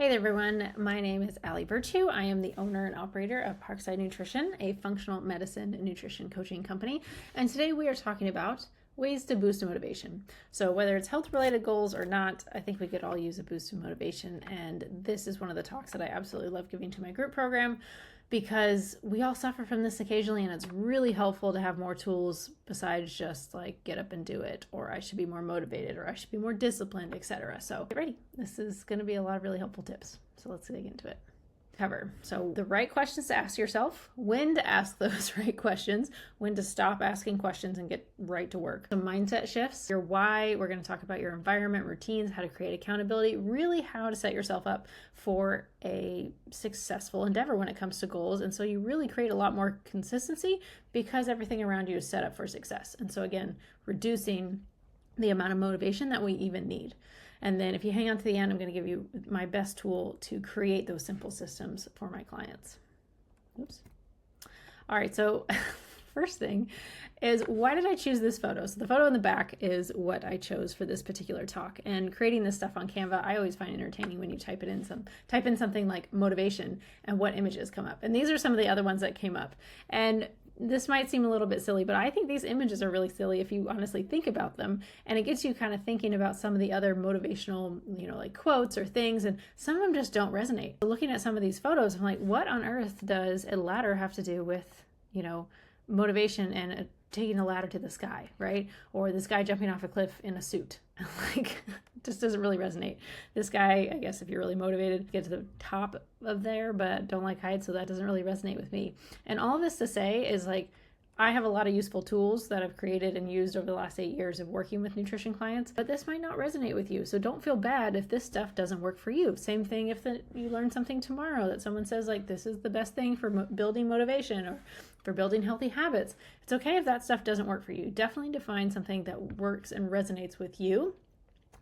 Hey there everyone, my name is Allie Virtue. I am the owner and operator of Parkside Nutrition, a functional medicine and nutrition coaching company. And today we are talking about ways to boost motivation. So whether it's health related goals or not, I think we could all use a boost of motivation. And this is one of the talks that I absolutely love giving to my group program, because we all suffer from this occasionally, and it's really helpful to have more tools besides just like get up and do it, or I should be more motivated, or I should be more disciplined, etc. So get ready. This is going to be a lot of really helpful tips. So let's dig into it. So the right questions to ask yourself, when to ask those right questions, when to stop asking questions and get right to work. The mindset shifts, your why, we're going to talk about your environment, routines, how to create accountability, really how to set yourself up for a successful endeavor when it comes to goals. And so you really create a lot more consistency because everything around you is set up for success. And so again, reducing the amount of motivation that we even need. And then if you hang on to the end, I'm going to give you my best tool to create those simple systems for my clients. Oops. All right, so first thing is, why did I choose this photo? So the photo in the back is what I chose for this particular talk. And creating this stuff on Canva, I always find entertaining when you type in something like motivation and what images come up. And these are some of the other ones that came up. And this might seem a little bit silly, but I think these images are really silly if you honestly think about them. And it gets you kind of thinking about some of the other motivational, like quotes or things, and some of them just don't resonate. Looking at some of these photos, I'm like, what on earth does a ladder have to do with, motivation and taking a ladder to the sky, right? Or this guy jumping off a cliff in a suit. Like, just doesn't really resonate. This guy, I guess if you're really motivated, get to the top of there, but don't like heights, so that doesn't really resonate with me. And all of this to say is, like, I have a lot of useful tools that I've created and used over the last 8 years of working with nutrition clients, but this might not resonate with you. So don't feel bad if this stuff doesn't work for you. Same thing if you learn something tomorrow that someone says, like, this is the best thing for building motivation or for building healthy habits. It's okay if that stuff doesn't work for you. Definitely define something that works and resonates with you.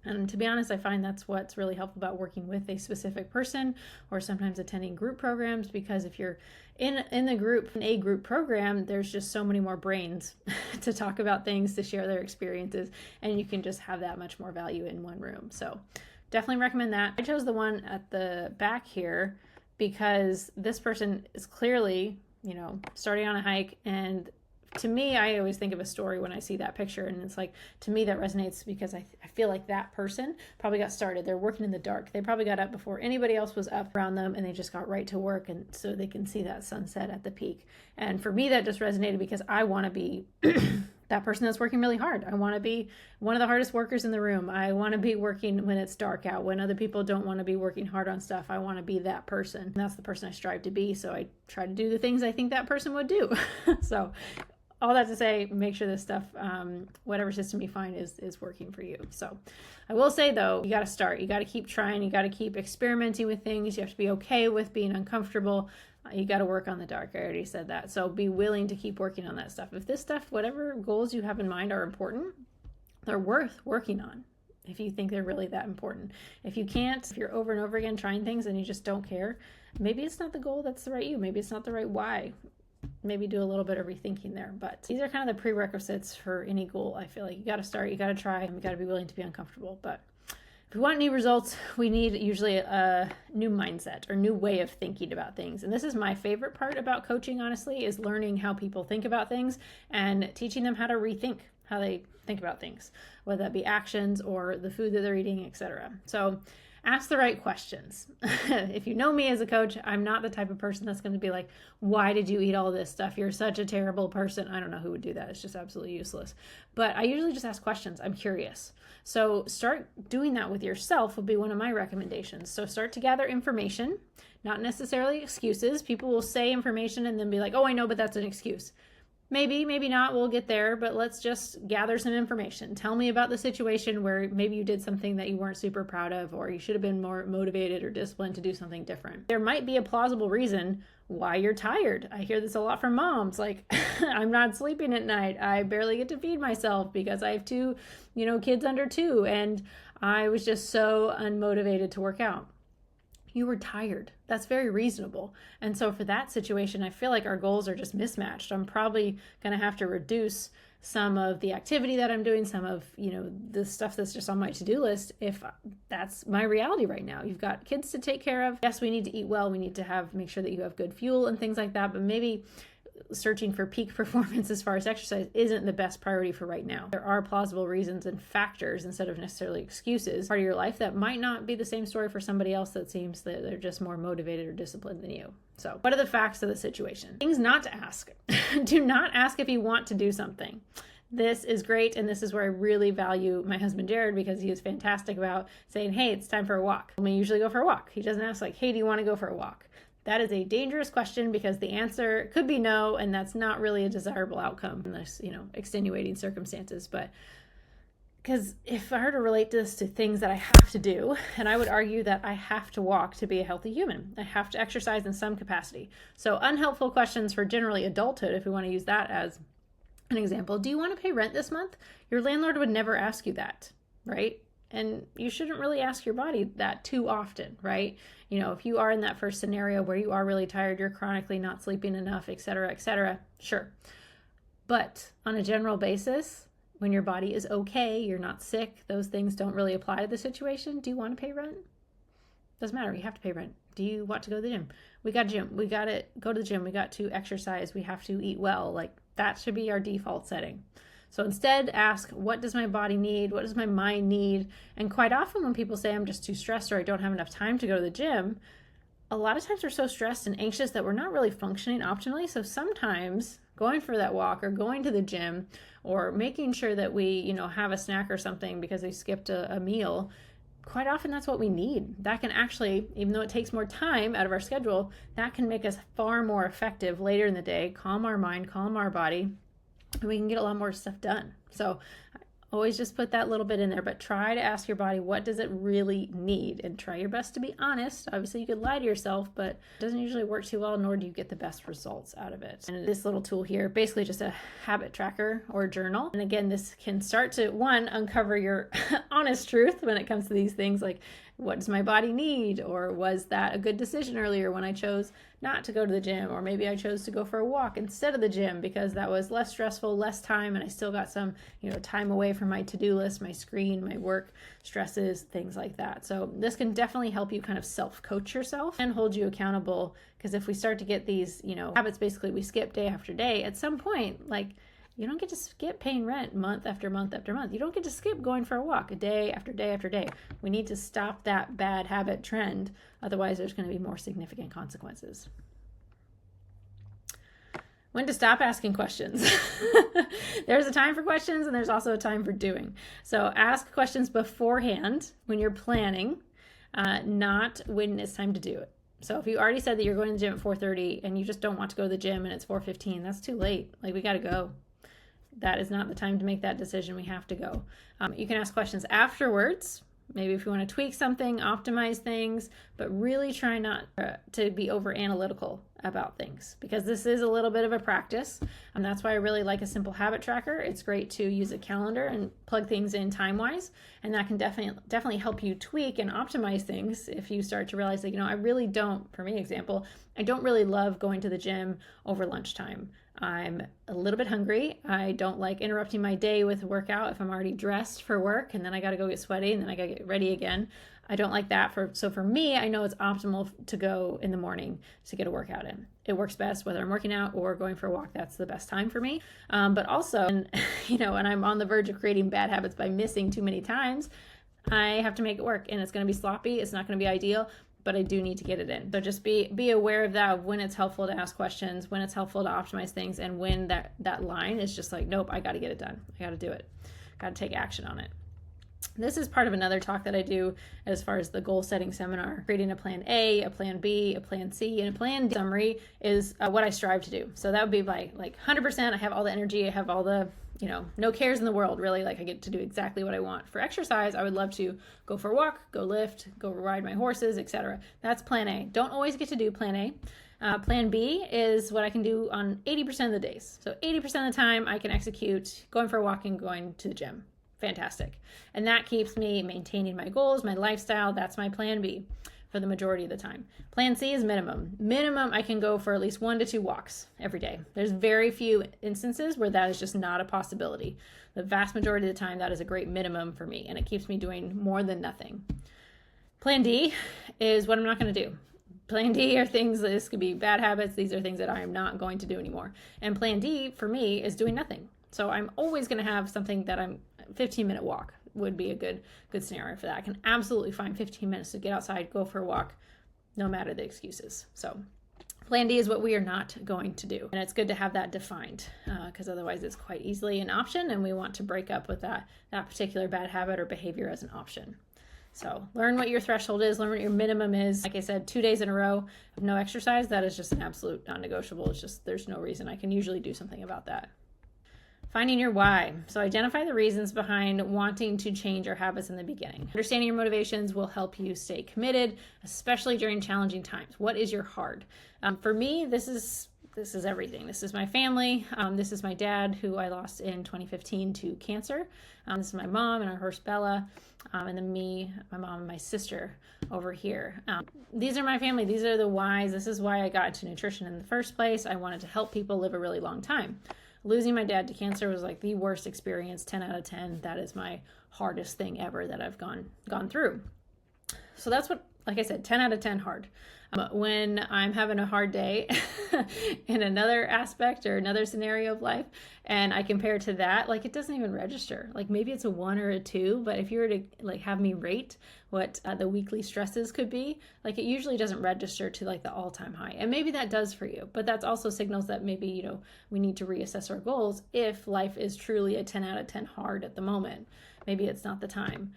And to be honest, I find that's what's really helpful about working with a specific person, or sometimes attending group programs, because if you're in a group program, there's just so many more brains to talk about things, to share their experiences, and you can just have that much more value in one room. So definitely recommend that. I chose the one at the back here because this person is clearly, starting on a hike, and to me, I always think of a story when I see that picture, and it's like, to me, that resonates because I feel like that person probably got started. They're working in the dark. They probably got up before anybody else was up around them, and they just got right to work, and so they can see that sunset at the peak. And for me, that just resonated because I want to be that person that's working really hard. I want to be one of the hardest workers in the room. I want to be working when it's dark out, when other people don't want to be working hard on stuff. I want to be that person. And that's the person I strive to be. So I try to do the things I think that person would do. So all that to say, make sure this stuff, whatever system you find is working for you. So I will say, though, you got to start. You got to keep trying. You got to keep experimenting with things. You have to be okay with being uncomfortable. You got to work on the dark. I already said that. So be willing to keep working on that stuff. If this stuff, whatever goals you have in mind are important, they're worth working on. If you think they're really that important. If you can't, if you're over and over again trying things and you just don't care, maybe it's not the goal that's the right you. Maybe it's not the right why. Maybe do a little bit of rethinking there. But these are kind of the prerequisites for any goal. I feel like you got to start, you got to try, and you got to be willing to be uncomfortable. But if we want new results, we need usually a new mindset or new way of thinking about things. And this is my favorite part about coaching, honestly, is learning how people think about things and teaching them how to rethink how they think about things, whether that be actions or the food that they're eating, etc. So ask the right questions. If you know me as a coach, I'm not the type of person that's going to be like, why did you eat all this stuff? You're such a terrible person. I don't know who would do that. It's just absolutely useless. But I usually just ask questions. I'm curious. So start doing that with yourself would be one of my recommendations. So start to gather information, not necessarily excuses. People will say information and then be like, oh, I know, but that's an excuse. Maybe, maybe not, we'll get there, but let's just gather some information. Tell me about the situation where maybe you did something that you weren't super proud of, or you should have been more motivated or disciplined to do something different. There might be a plausible reason why you're tired. I hear this a lot from moms, like, I'm not sleeping at night. I barely get to feed myself because I have two, kids under 2, and I was just so unmotivated to work out. You were tired. That's very reasonable. And so for that situation, I feel like our goals are just mismatched. I'm probably going to have to reduce some of the activity that I'm doing, some of, the stuff that's just on my to-do list, if that's my reality right now. You've got kids to take care of. Yes, we need to eat well. We need to make sure that you have good fuel and things like that, but maybe searching for peak performance as far as exercise isn't the best priority for right now. There are plausible reasons and factors instead of necessarily excuses part of your life that might not be the same story for somebody else that seems that they're just more motivated or disciplined than you. So what are the facts of the situation? Things not to ask. Do not ask if you want to do something. This is great, and this is where I really value my husband Jared, because he is fantastic about saying, hey, it's time for a walk. We usually go for a walk. He doesn't ask like, hey, do you want to go for a walk? That is a dangerous question, because the answer could be no, and that's not really a desirable outcome unless, extenuating circumstances. But because if I were to relate this to things that I have to do, and I would argue that I have to walk to be a healthy human. I have to exercise in some capacity. So unhelpful questions for generally adulthood, if we want to use that as an example. Do you want to pay rent this month? Your landlord would never ask you that, right? And you shouldn't really ask your body that too often, right? If you are in that first scenario where you are really tired, you're chronically not sleeping enough, et cetera, sure. But on a general basis, when your body is okay, you're not sick, those things don't really apply to the situation. Do you want to pay rent? Doesn't matter. You have to pay rent. Do you want to go to the gym? We got a gym. We got to go to the gym. We got to exercise. We have to eat well. Like, that should be our default setting. So instead, ask, what does my body need? What does my mind need? And quite often when people say I'm just too stressed or I don't have enough time to go to the gym, a lot of times we're so stressed and anxious that we're not really functioning optimally. So sometimes going for that walk or going to the gym or making sure that we, have a snack or something because we skipped a meal, quite often that's what we need. That can actually, even though it takes more time out of our schedule, that can make us far more effective later in the day, calm our mind, calm our body, and we can get a lot more stuff done. So always just put that little bit in there, but try to ask your body, what does it really need? And try your best to be honest. Obviously, you could lie to yourself, but it doesn't usually work too well, nor do you get the best results out of it. And this little tool here, basically just a habit tracker or journal. And again, this can start to, one, uncover your honest truth when it comes to these things, like, what does my body need? Or was that a good decision earlier when I chose not to go to the gym? Or maybe I chose to go for a walk instead of the gym because that was less stressful, less time, and I still got some, time away from my to-do list, my screen, my work stresses, things like that. So this can definitely help you kind of self-coach yourself and hold you accountable, because if we start to get these, habits, basically we skip day after day, at some point, you don't get to skip paying rent month after month after month. You don't get to skip going for a walk a day after day after day. We need to stop that bad habit trend. Otherwise, there's going to be more significant consequences. When to stop asking questions. There's a time for questions and there's also a time for doing. So ask questions beforehand when you're planning, not when it's time to do it. So if you already said that you're going to the gym at 4:30 and you just don't want to go to the gym and it's 4:15, that's too late. We got to go. That is not the time to make that decision. We have to go. You can ask questions afterwards. Maybe if you want to tweak something, optimize things, but really try not to be over analytical about things, because this is a little bit of a practice. And that's why I really like a simple habit tracker. It's great to use a calendar and plug things in time-wise. And that can definitely help you tweak and optimize things if you start to realize that, I really don't, for me example, I don't really love going to the gym over lunchtime. I'm a little bit hungry. I don't like interrupting my day with a workout if I'm already dressed for work and then I got to go get sweaty and then I got to get ready again. I don't like that. So for me, I know it's optimal to go in the morning to get a workout in. It works best whether I'm working out or going for a walk. That's the best time for me. But also, and I'm on the verge of creating bad habits by missing too many times, I have to make it work, and it's going to be sloppy. It's not going to be ideal, but I do need to get it in. So just be aware of that, when it's helpful to ask questions, when it's helpful to optimize things, and when that line is just like, nope, I got to get it done. I got to do it. Got to take action on it. This is part of another talk that I do as far as the goal setting seminar. Creating a plan A, a plan B, a plan C, and a plan D summary is what I strive to do. So that would be like 100%. I have all the energy. I have all the, no cares in the world, really. I get to do exactly what I want. For exercise, I would love to go for a walk, go lift, go ride my horses, etc. That's plan A. Don't always get to do plan A. Plan B is what I can do on 80% of the days. So 80% of the time I can execute going for a walk and going to the gym. Fantastic. And that keeps me maintaining my goals, my lifestyle. That's my plan B. for the majority of the time. Plan C is minimum. Minimum, I can go for at least 1 to 2 walks every day. There's very few instances where that is just not a possibility. The vast majority of the time, that is a great minimum for me, and it keeps me doing more than nothing. Plan D is what I'm not going to do. Plan D are things, this could be bad habits. These are things that I am not going to do anymore. And plan D for me is doing nothing. So I'm always going to have something that 15-minute walk would be a good scenario for that. I can absolutely find 15 minutes to get outside, go for a walk, no matter the excuses. So plan D is what we are not going to do. And it's good to have that defined because otherwise it's quite easily an option, and we want to break up with that particular bad habit or behavior as an option. So learn what your threshold is, learn what your minimum is. Like I said, 2 days in a row of no exercise, that is just an absolute non-negotiable. It's just, there's no reason. I can usually do something about that. Finding your why. So identify the reasons behind wanting to change your habits in the beginning. Understanding your motivations will help you stay committed, especially during challenging times. What is your hard? For me, this is everything. This is my family. This is my dad, who I lost in 2015 to cancer. This is my mom and our horse Bella. And then me, my mom, and my sister over here. These are my family. These are the whys. This is why I got into nutrition in the first place. I wanted to help people live a really long time. Losing my dad to cancer was like the worst experience, 10 out of 10. That is my hardest thing ever that I've gone through. So that's what, like I said, 10 out of 10 hard. When I'm having a hard day in another aspect or another scenario of life, and I compare to that, like it doesn't even register. Like maybe it's a 1 or a 2, but if you were to like have me rate what the weekly stresses could be, like it usually doesn't register to like the all-time high. And maybe that does for you, but that's also signals that maybe, we need to reassess our goals if life is truly a 10 out of 10 hard at the moment. Maybe it's not the time.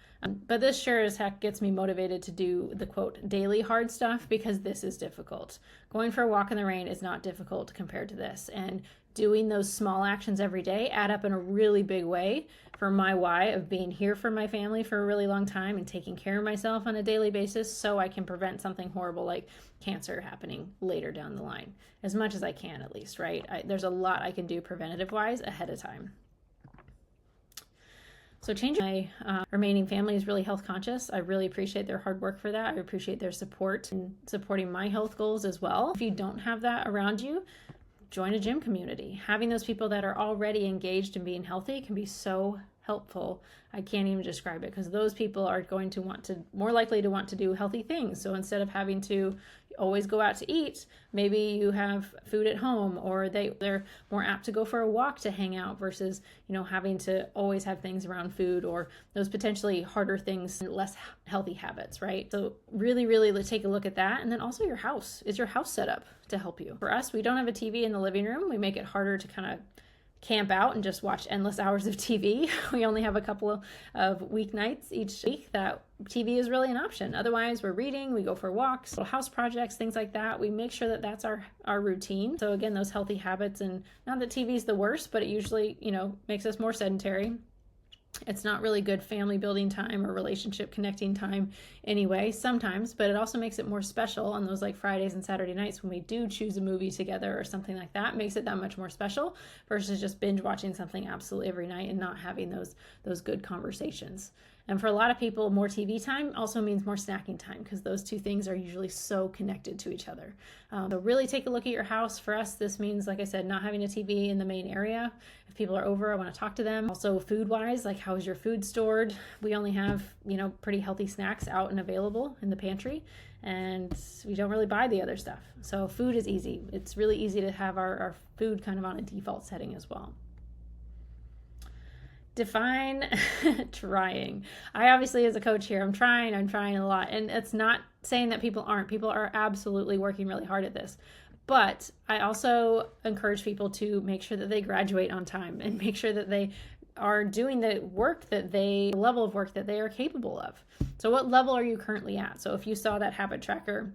But this sure as heck gets me motivated to do the quote daily hard stuff, because this is difficult. Going for a walk in the rain is not difficult compared to this. And doing those small actions every day add up in a really big way for my why of being here for my family for a really long time and taking care of myself on a daily basis so I can prevent something horrible like cancer happening later down the line, as much as I can at least, right? There's a lot I can do preventative-wise ahead of time. So changing my remaining family is really health conscious. I really appreciate their hard work for that. I appreciate their support in supporting my health goals as well. If you don't have that around you, join a gym community. Having those people that are already engaged in being healthy can be so helpful. I can't even describe it, because those people are going to more likely to want to do healthy things. So instead of having to always go out to eat, maybe you have food at home, or they're more apt to go for a walk to hang out versus, having to always have things around food, or those potentially harder things and less healthy habits, right? So really, really take a look at that. And then also your house. Is your house set up to help you? For us, we don't have a TV in the living room. We make it harder to kind of camp out and just watch endless hours of TV. We only have a couple of weeknights each week that TV is really an option. Otherwise, we're reading, we go for walks, little house projects, things like that. We make sure that that's our routine. So again, those healthy habits, and not that TV is the worst, but it usually, makes us more sedentary. It's not really good family building time or relationship connecting time anyway, sometimes, but it also makes it more special on those like Fridays and Saturday nights when we do choose a movie together or something like that. It makes it that much more special versus just binge watching something absolutely every night and not having those good conversations. And for a lot of people, more TV time also means more snacking time, because those two things are usually so connected to each other. So really take a look at your house. For us, this means, like I said, not having a TV in the main area. If people are over, I want to talk to them. Also food-wise, like how is your food stored? We only have, pretty healthy snacks out and available in the pantry, and we don't really buy the other stuff. So food is easy. It's really easy to have our food kind of on a default setting as well. Define trying. I obviously, as a coach here, I'm trying a lot. And it's not saying that people aren't. People are absolutely working really hard at this. But I also encourage people to make sure that they graduate on time and make sure that they are doing the level of work that they are capable of. So what level are you currently at? So if you saw that habit tracker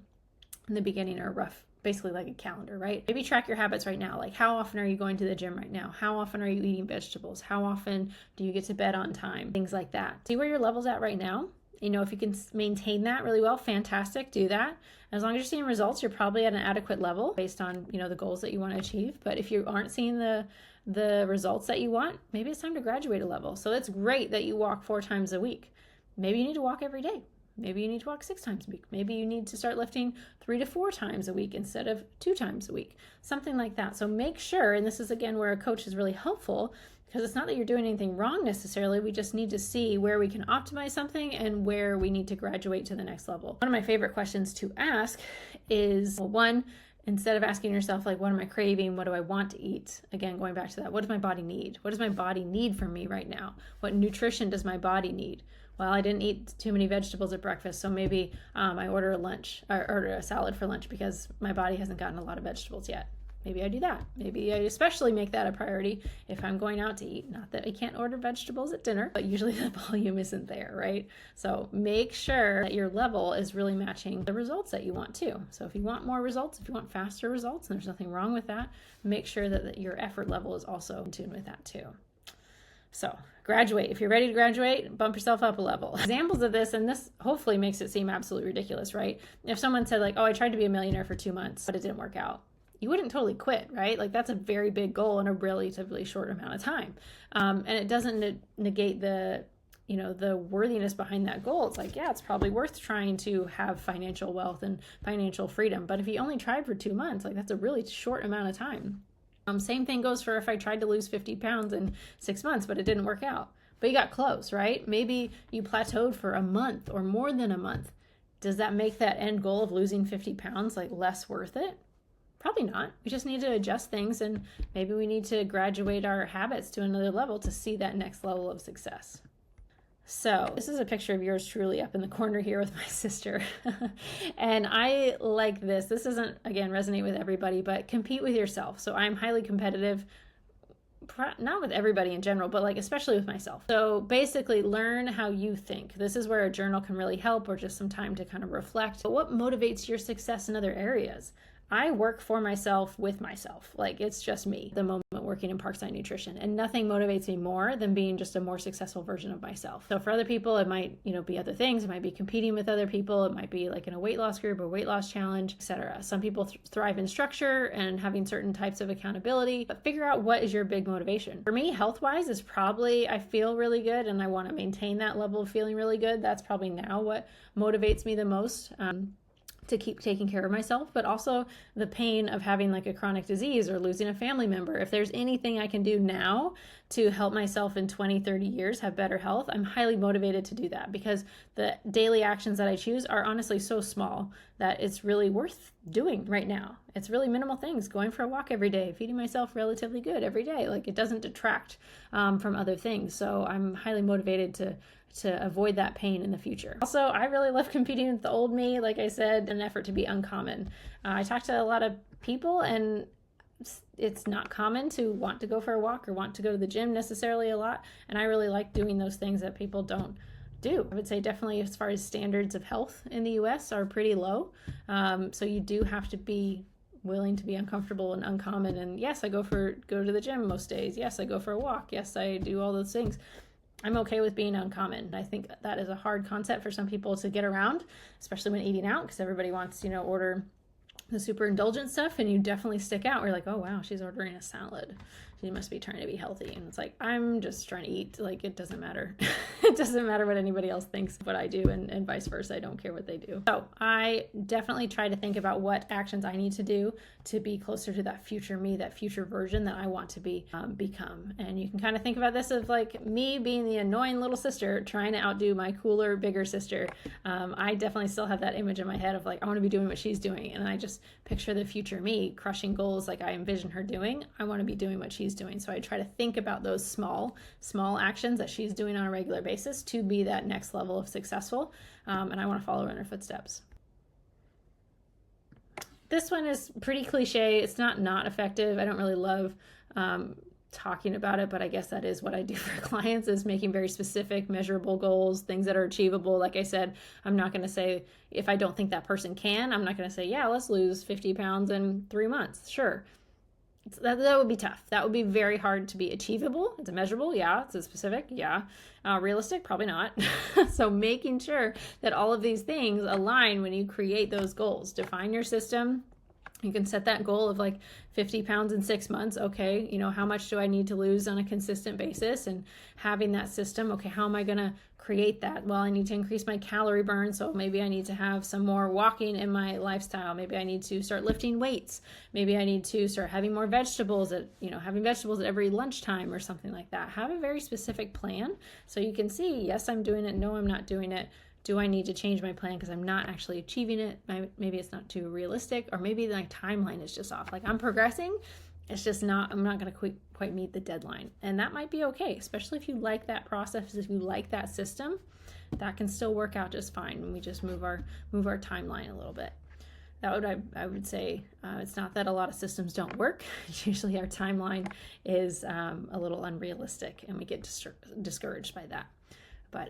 in the beginning, or basically like a calendar, right? Maybe track your habits right now. Like, how often are you going to the gym right now? How often are you eating vegetables? How often do you get to bed on time? Things like that. See where your level's at right now. If you can maintain that really well, fantastic, do that. As long as you're seeing results, you're probably at an adequate level based on, the goals that you want to achieve. But if you aren't seeing the results that you want, maybe it's time to graduate a level. So it's great that you walk 4 times a week. Maybe you need to walk every day. Maybe you need to walk 6 times a week. Maybe you need to start lifting 3 to 4 times a week instead of 2 times a week, something like that. So make sure, and this is again where a coach is really helpful, because it's not that you're doing anything wrong necessarily. We just need to see where we can optimize something and where we need to graduate to the next level. One of my favorite questions to ask is, well, one, instead of asking yourself, like, what am I craving? What do I want to eat? Again, going back to that, what does my body need? What does my body need from me right now? What nutrition does my body need? Well, I didn't eat too many vegetables at breakfast, so maybe I order a salad for lunch because my body hasn't gotten a lot of vegetables yet. Maybe I do that. Maybe I especially make that a priority if I'm going out to eat. Not that I can't order vegetables at dinner, but usually the volume isn't there, right? So make sure that your level is really matching the results that you want too. So if you want more results, if you want faster results, and there's nothing wrong with that, make sure that your effort level is also in tune with that too. So graduate. If you're ready to graduate, bump yourself up a level. Examples of this, and this hopefully makes it seem absolutely ridiculous, right? If someone said like, oh, I tried to be a millionaire for 2 months, but it didn't work out. You wouldn't totally quit, right? Like that's a very big goal in a relatively short amount of time. And it doesn't negate the worthiness behind that goal. It's like, yeah, it's probably worth trying to have financial wealth and financial freedom. But if you only tried for 2 months, like that's a really short amount of time. Same thing goes for if I tried to lose 50 pounds in 6 months, but it didn't work out. But you got close, right? Maybe you plateaued for a month or more than a month. Does that make that end goal of losing 50 pounds like less worth it? Probably not. We just need to adjust things, and maybe we need to graduate our habits to another level to see that next level of success. So this is a picture of yours truly up in the corner here with my sister. And I like this. This doesn't, again, resonate with everybody, but compete with yourself. So I'm highly competitive, not with everybody in general, but like especially with myself. So basically learn how you think. This is where a journal can really help, or just some time to kind of reflect. But what motivates your success in other areas? I work for myself with myself. Like it's just me, the moment working in Parkside Nutrition, and nothing motivates me more than being just a more successful version of myself. So for other people, it might, be other things. It might be competing with other people. It might be like in a weight loss group or weight loss challenge, etc. Some people thrive in structure and having certain types of accountability, but figure out what is your big motivation. For me, health-wise is probably, I feel really good and I want to maintain that level of feeling really good. That's probably now what motivates me the most. To keep taking care of myself, but also the pain of having like a chronic disease or losing a family member. If there's anything I can do now to help myself in 20, 30 years have better health, I'm highly motivated to do that, because the daily actions that I choose are honestly so small that it's really worth doing right now. It's really minimal things, going for a walk every day, feeding myself relatively good every day. Like it doesn't detract from other things. So I'm highly motivated to avoid that pain in the future. Also, I really love competing with the old me, like I said, in an effort to be uncommon. I talk to a lot of people, and it's not common to want to go for a walk or want to go to the gym necessarily a lot. And I really like doing those things that people don't do. I would say definitely as far as standards of health in the US are pretty low. So you do have to be willing to be uncomfortable and uncommon. And yes, I go to the gym most days. Yes, I go for a walk. Yes, I do all those things. I'm okay with being uncommon. I think that is a hard concept for some people to get around, especially when eating out, because everybody wants, order the super indulgent stuff, and you definitely stick out. We're like, oh wow, she's ordering a salad. She must be trying to be healthy. And it's like, I'm just trying to eat. Like, it doesn't matter. It doesn't matter what anybody else thinks of what I do, and vice versa. I don't care what they do. So I definitely try to think about what actions I need to do to be closer to that future me, that future version that I want to become. And you can kind of think about this of like me being the annoying little sister trying to outdo my cooler, bigger sister. I definitely still have that image in my head of like, I want to be doing what she's doing. And I just picture the future me crushing goals like I envision her doing. I want to be doing what she's doing. So I try to think about those small actions that she's doing on a regular basis to be that next level of successful. And I want to follow in her footsteps. This one is pretty cliche. It's not effective. I don't really love talking about it, but I guess that is what I do for clients, is making very specific, measurable goals, things that are achievable. Like I said, I'm not going to say, if I don't think that person can, I'm not going to say, yeah, let's lose 50 pounds in 3 months. Sure. That would be tough. That would be very hard to be achievable. It's measurable. Yeah. It's a specific. Yeah. Realistic. Probably not. So making sure that all of these things align when you create those goals. Define your system. You can set that goal of like 50 pounds in 6 months. Okay. How much do I need to lose on a consistent basis? And having that system. Okay. How am I going to create that? Well, I need to increase my calorie burn, so maybe I need to have some more walking in my lifestyle. Maybe I need to start lifting weights. Maybe I need to start having more vegetables having vegetables at every lunchtime or something like that. Have a very specific plan so you can see, yes, I'm doing it. No, I'm not doing it. Do I need to change my plan because I'm not actually achieving it? Maybe it's not too realistic, or maybe my timeline is just off. Like, I'm progressing, it's just not, I'm not going to quite meet the deadline. And that might be okay, especially if you like that process, if you like that system, that can still work out just fine when we just move our timeline a little bit. I would say it's not that a lot of systems don't work. Usually our timeline is a little unrealistic and we get discouraged by that.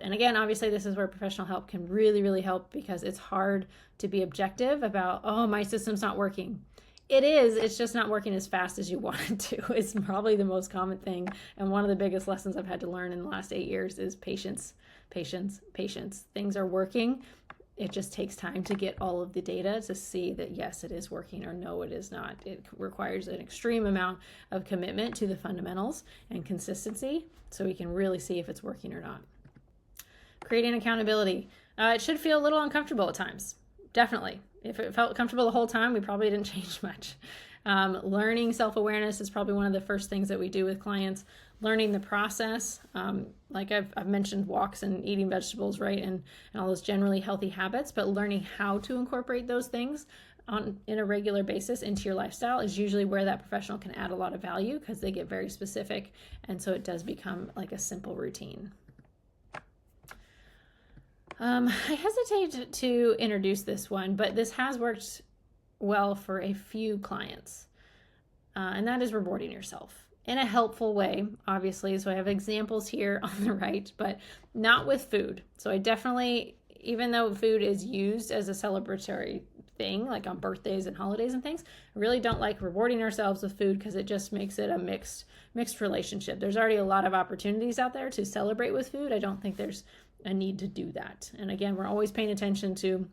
And again, obviously this is where professional help can really, really help, because it's hard to be objective about, oh, my system's not working. It is, it's just not working as fast as you want it to. It's probably the most common thing. And one of the biggest lessons I've had to learn in the last 8 years is patience, patience, patience. Things are working. It just takes time to get all of the data to see that, yes, it is working, or no, it is not. It requires an extreme amount of commitment to the fundamentals and consistency so we can really see if it's working or not. Creating accountability. It should feel a little uncomfortable at times. Definitely. If it felt comfortable the whole time, we probably didn't change much. Learning self-awareness is probably one of the first things that we do with clients. Learning the process, like I've mentioned, walks and eating vegetables, right, and all those generally healthy habits, but learning how to incorporate those things in a regular basis into your lifestyle is usually where that professional can add a lot of value, because they get very specific, and so it does become like a simple routine. I hesitate to introduce this one, but this has worked well for a few clients, and that is rewarding yourself in a helpful way, obviously. So I have examples here on the right, but not with food. So I definitely, even though food is used as a celebratory thing, like on birthdays and holidays and things, I really don't like rewarding ourselves with food, because it just makes it a mixed relationship. There's already a lot of opportunities out there to celebrate with food. I don't think there's a need to do that. And again, we're always paying attention to,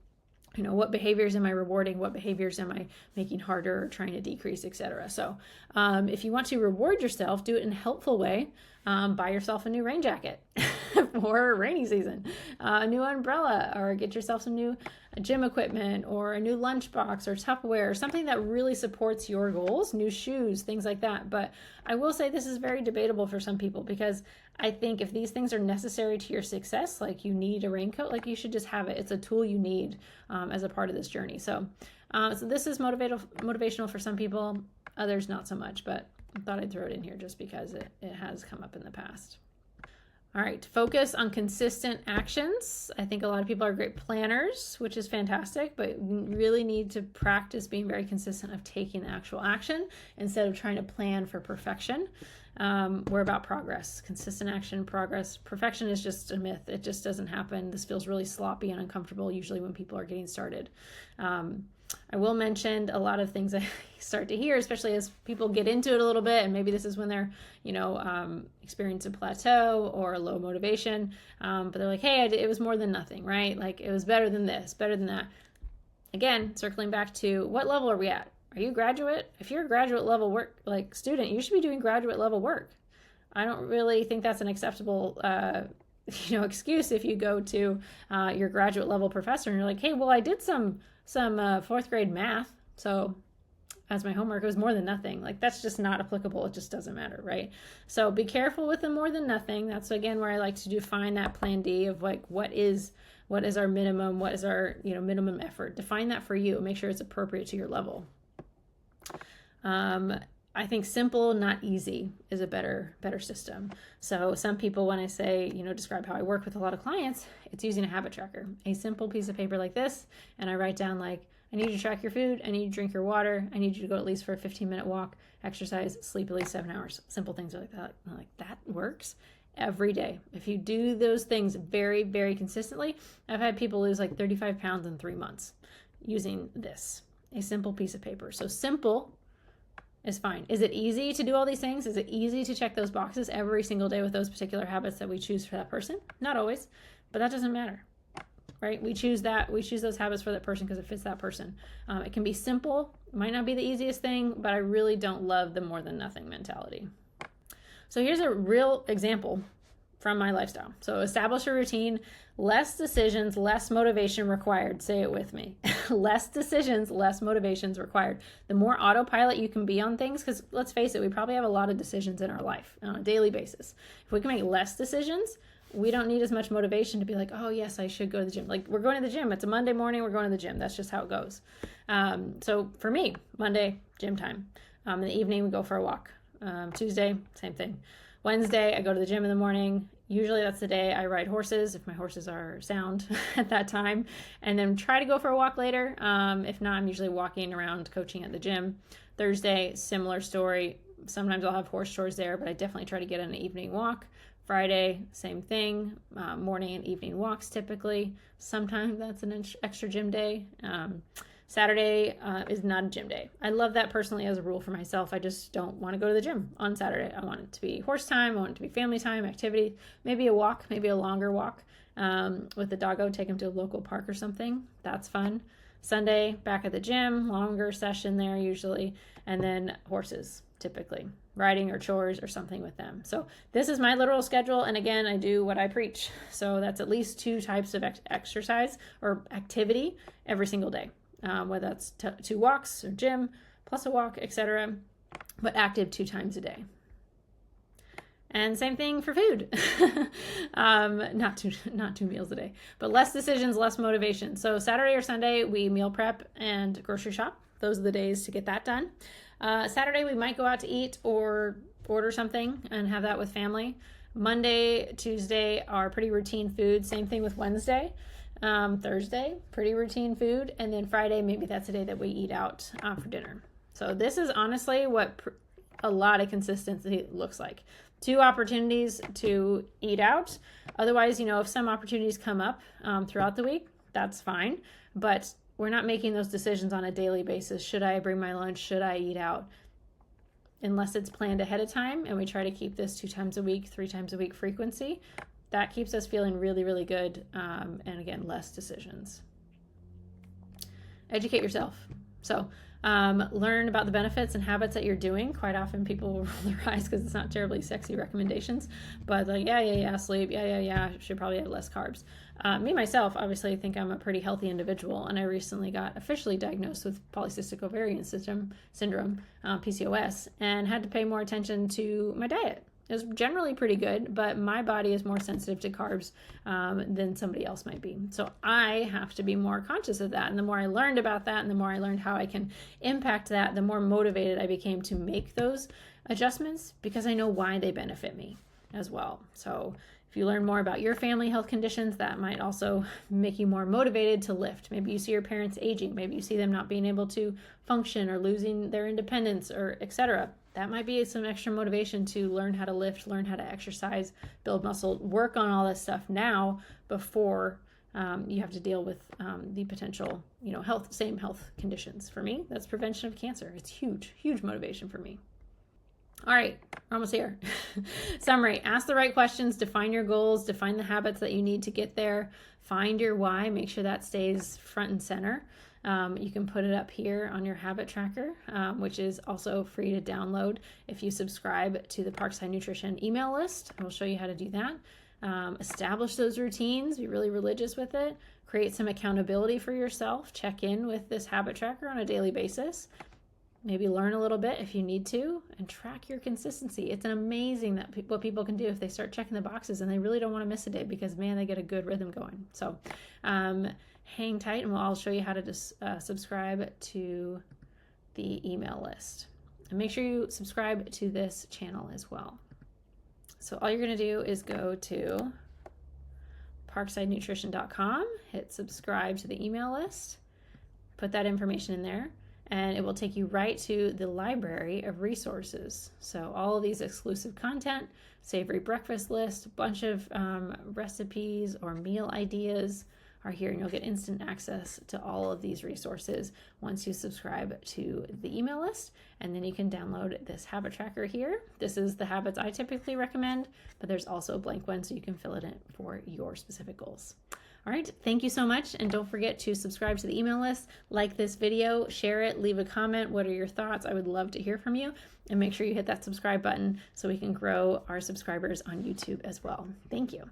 what behaviors am I rewarding? What behaviors am I making harder or trying to decrease, etc. So if you want to reward yourself, do it in a helpful way. Buy yourself a new rain jacket for rainy season, a new umbrella, or get yourself some new gym equipment, or a new lunchbox or Tupperware, or something that really supports your goals, new shoes, things like that. But I will say this is very debatable for some people, because I think if these things are necessary to your success, like you need a raincoat, like you should just have it. It's a tool you need as a part of this journey. So this is motivational for some people, others not so much, but I thought I'd throw it in here just because it has come up in the past. All right, focus on consistent actions. I think a lot of people are great planners, which is fantastic, but you really need to practice being very consistent of taking the actual action instead of trying to plan for perfection. We're about progress, consistent action, progress. Perfection is just a myth. It just doesn't happen. This feels really sloppy and uncomfortable usually when people are getting started. I will mention a lot of things I start to hear, especially as people get into it a little bit, and maybe this is when they're, experiencing a plateau or low motivation, but they're like, hey, it was more than nothing, right? Like, it was better than this, better than that. Again, circling back to what level are we at? Are you graduate? If you're a graduate level work, like student, you should be doing graduate level work. I don't really think that's an acceptable excuse if you go to your graduate level professor and you're like, hey, well, I did some fourth grade math, so as my homework, it was more than nothing. Like, that's just not applicable. It just doesn't matter, right? So be careful with the more than nothing. That's again where I like to define that plan D of like, what is our minimum, what is our minimum effort. Define that for you. Make sure it's appropriate to your level. I think simple, not easy, is a better system. So some people, when I say, describe how I work with a lot of clients, it's using a habit tracker, a simple piece of paper like this. And I write down like, I need you to track your food. I need you to drink your water. I need you to go at least for a 15-minute walk, exercise, sleep at least 7 hours. Simple things like that. I'm like, that works every day. If you do those things very, very consistently, I've had people lose like 35 pounds in 3 months using this, a simple piece of paper. So simple is fine. Is it easy to do all these things? Is it easy to check those boxes every single day with those particular habits that we choose for that person? Not always, but that doesn't matter, right? We choose those habits for that person because it fits that person. It can be simple. It might not be the easiest thing, but I really don't love the more than nothing mentality. So here's a real example from my lifestyle. So establish a routine, less decisions, less motivation required. Say it with me. Less decisions, less motivations required. The more autopilot you can be on things, because let's face it, we probably have a lot of decisions in our life on a daily basis. If we can make less decisions, we don't need as much motivation to be like, oh yes, I should go to the gym. Like, we're going to the gym. It's a Monday morning. We're going to the gym. That's just how it goes. So for me, Monday, gym time. In the evening, we go for a walk. Tuesday, same thing. Wednesday, I go to the gym in the morning. Usually that's the day I ride horses, if my horses are sound at that time, and then try to go for a walk later. If not, I'm usually walking around coaching at the gym. Thursday, similar story. Sometimes I'll have horse chores there, but I definitely try to get an evening walk. Friday, same thing, morning and evening walks typically. Sometimes that's an extra gym day. Saturday is not a gym day. I love that personally as a rule for myself. I just don't want to go to the gym on Saturday. I want it to be horse time. I want it to be family time, activity, maybe a walk, maybe a longer walk with the doggo, take him to a local park or something. That's fun. Sunday, back at the gym, longer session there usually, and then horses typically, riding or chores or something with them. So this is my literal schedule. And again, I do what I preach. So that's at least 2 types of exercise or activity every single day. Whether that's 2 walks or gym plus a walk, etc., but active 2 times a day. And same thing for food. Not two meals a day, but less decisions, less motivation. So Saturday or Sunday, we meal prep and grocery shop. Those are the days to get that done. Saturday, we might go out to eat or order something and have that with family. Monday, Tuesday are pretty routine food. Same thing with Wednesday. Thursday, pretty routine food. And then Friday, maybe that's the day that we eat out for dinner. So this is honestly what a lot of consistency looks like. 2 opportunities to eat out. Otherwise, if some opportunities come up throughout the week, that's fine. But we're not making those decisions on a daily basis. Should I bring my lunch? Should I eat out? Unless it's planned ahead of time, and we try to keep this 2 times a week, 3 times a week frequency. That keeps us feeling really, really good. And again, less decisions. Educate yourself. So learn about the benefits and habits that you're doing. Quite often people will roll their eyes because it's not terribly sexy recommendations, but like, sleep. Should probably have less carbs. Me, myself, obviously think I'm a pretty healthy individual, and I recently got officially diagnosed with polycystic ovarian syndrome, PCOS, and had to pay more attention to my diet. It was generally pretty good, but my body is more sensitive to carbs than somebody else might be. So I have to be more conscious of that. And the more I learned about that and the more I learned how I can impact that, the more motivated I became to make those adjustments because I know why they benefit me as well. So if you learn more about your family health conditions, that might also make you more motivated to lift. Maybe you see your parents aging. Maybe you see them not being able to function or losing their independence or etc. That might be some extra motivation to learn how to lift, learn how to exercise, build muscle, work on all this stuff now before you have to deal with the potential, same health conditions. For me, that's prevention of cancer. It's huge, huge motivation for me. All right, we're almost here. Summary: ask the right questions, define your goals, define the habits that you need to get there, find your why, make sure that stays front and center. You can put it up here on your habit tracker, which is also free to download if you subscribe to the Parkside Nutrition email list. I will show you how to do that. Establish those routines, be really religious with it, create some accountability for yourself, check in with this habit tracker on a daily basis. Maybe learn a little bit if you need to, and track your consistency. It's amazing what people can do if they start checking the boxes and they really don't want to miss a day because, man, they get a good rhythm going. So hang tight and I'll show you how to subscribe to the email list. And make sure you subscribe to this channel as well. So all you're going to do is go to parksidenutrition.com, hit subscribe to the email list, put that information in there, and it will take you right to the library of resources. So all of these exclusive content, savory breakfast list, a bunch of recipes or meal ideas are here, and you'll get instant access to all of these resources once you subscribe to the email list. And then you can download this habit tracker here. This is the habits I typically recommend, but there's also a blank one so you can fill it in for your specific goals. All right, thank you so much. And don't forget to subscribe to the email list, like this video, share it, leave a comment. What are your thoughts? I would love to hear from you. And make sure you hit that subscribe button so we can grow our subscribers on YouTube as well. Thank you.